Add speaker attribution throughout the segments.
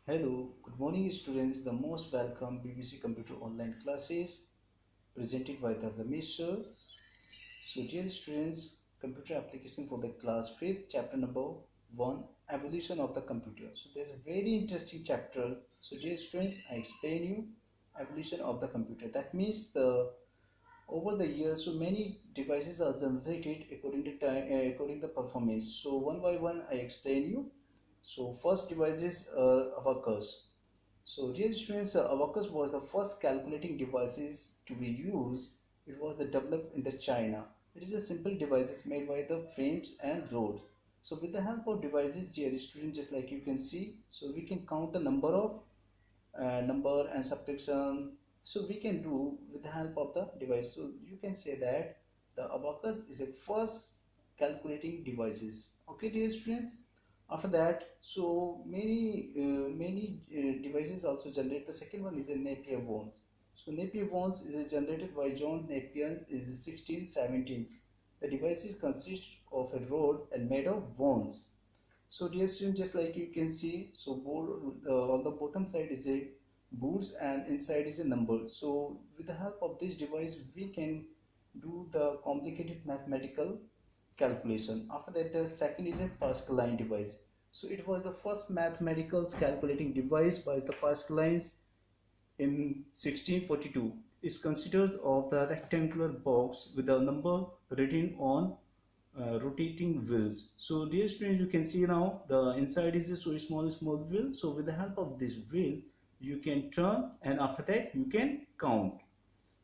Speaker 1: Hello, good morning students. The most welcome BBC Computer Online classes presented by the Ramesh sir. So dear students, computer application for the class 5 chapter number 1 evolution of the computer. So there's a very interesting chapter. So dear students, I explain you evolution of the computer. That means the over the years so many devices are generated according to time according to performance. So one by one I explain you. So first device is abacus. So dear students, abacus was the first calculating devices to be used. It was developed in the China. It is a simple devices made by the frames and rods. So with the help of devices, dear students, just like you can see, so we can count the number of number and subtraction. So we can do with the help of the device. So you can say that the abacus is the first calculating devices. Okay, dear students. After that, so many devices also generate. The second one is a Napier bonds. So Napier bonds is generated by John Napier is 1617. The devices consist of a rod and made of bones. So dear students, just like you can see, so on the bottom side is a boots and inside is a number. So with the help of this device, we can do the complicated mathematical calculation. After that, the second is a Pascaline device. So it was the first mathematical calculating device by the Pascalines in 1642. Is considered of the rectangular box with a number written on rotating wheels. So dear students, you can see now the inside is a so small wheel. So with the help of this wheel, you can turn and after that you can count.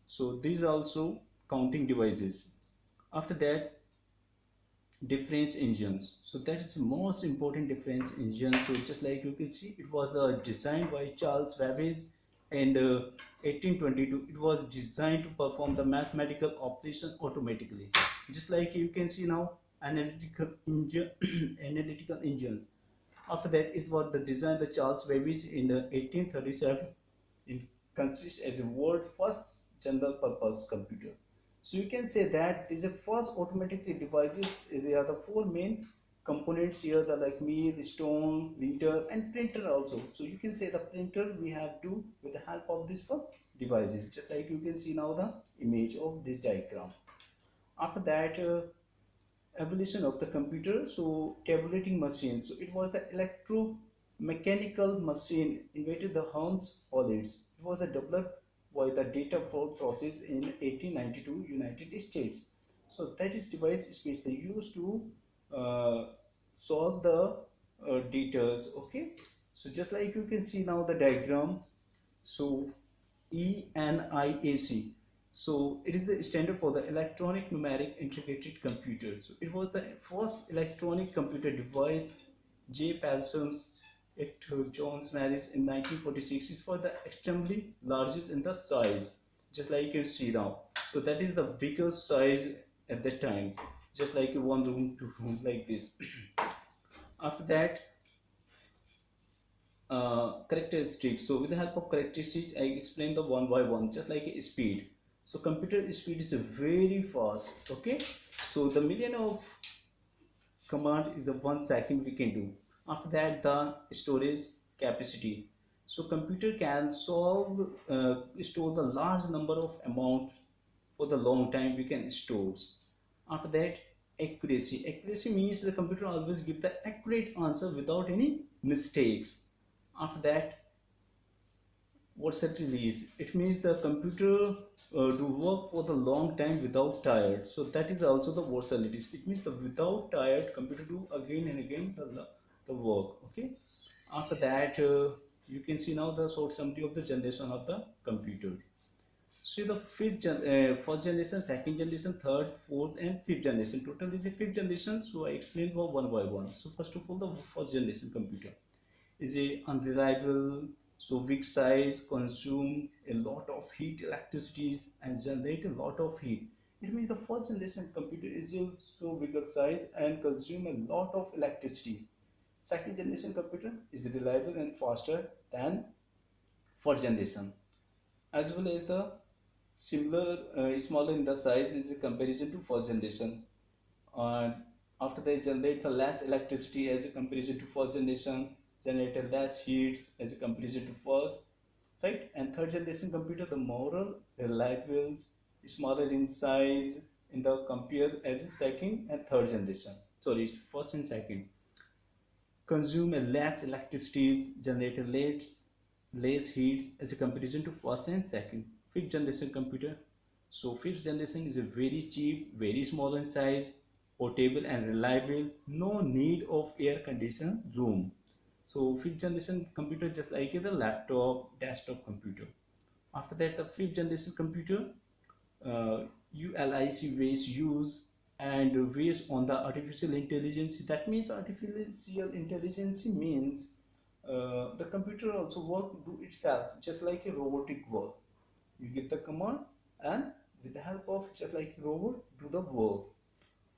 Speaker 1: So these are also counting devices. After that, difference engines. So that is the most important difference engine. So just like you can see, it was designed by Charles Babbage in 1822. It was designed to perform the mathematical operation automatically. Just like you can see now, analytical engine, analytical engines. After that, it was the design the Charles Babbage in the 1837. It consists as a world first general purpose computer. So you can say that these are first automatic devices. They are the four main components here, the like mill, stone, leader, and printer also. So you can say the printer we have to with the help of these four devices. Just like you can see now the image of this diagram. After that, evolution of the computer. So tabulating machine. So it was the electromechanical machine invented the Hans Hollins. It was developed by the data flow process in 1892 United States. So that is device is they used to uh, solve the data. Okay. So just like you can see now the diagram. So ENIAC. So it is the standard for the electronic numeric integrated computer. So it was the first electronic computer device. J. Parsons at John's marriage in 1946 is for the extremely largest in the size, just like you see now. So that is the biggest size at that time, just like a one room, two room like this. After that, characteristics. So with the help of characteristics, I explain the one by one, just like speed. So computer speed is very fast. Okay. So the million of command is the 1 second we can do. After that, the storage capacity. So computer can store the large number of amount for the long time we can store. After that, accuracy. Accuracy means the computer always give the accurate answer without any mistakes. After that, versatility is it means the computer do work for the long time without tired. So that is also the versatility. It means the without tired computer do again and again the work. Okay. After that, you can see now the short summary of the generation of the computer. See the first generation, second generation, third, fourth, and fifth generation. Total is a fifth generation. So I explain for one by one. So first of all, the first generation computer is a unreliable, so weak size, consume a lot of heat, electricity, and generate a lot of heat. It means the first generation computer is a so bigger size and consume a lot of electricity. Second generation computer is reliable and faster than first generation, as well as the similar smaller in the size is a comparison to first generation. And after they generate the less electricity as a comparison to first generation. generate less heats as a comparison to first, right? And third generation computer, the moral reliable, smaller in size in the compare as a second and third generation. Sorry, first and second. Consume a less electricity, generate a less heat as a comparison to first and second. Fifth generation computer. So fifth generation is a very cheap, very small in size, portable and reliable. No need of air conditioned room. So fifth generation computer just like the laptop, desktop computer. After that, the fifth generation computer, ULIC ways use and based on the artificial intelligence. That means artificial intelligence means the computer also work do itself just like a robotic work. You give the command and with the help of just like a robot do the work.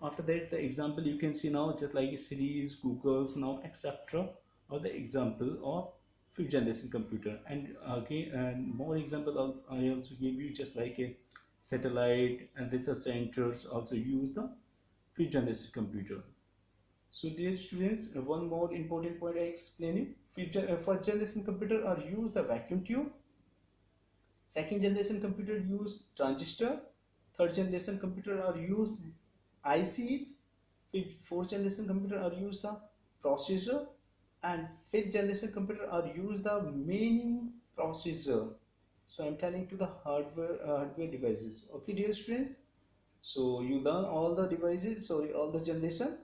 Speaker 1: After that, the example you can see now just like series, Google's now etc. or the example of fifth generation computer. And again, and more example I also give you just like a satellite and research centers also use the fifth generation computer. So dear students, one more important point I explain you. First generation computer are use the vacuum tube. Second generation computer use transistor. Third generation computer are use ICs. Fourth generation computer are use the processor, and fifth generation computer are use the main processor. So I'm telling to the hardware devices. Okay, dear students. So you learn all the devices. Sorry, all the generation.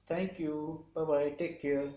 Speaker 1: Thank you. Bye bye. Take care.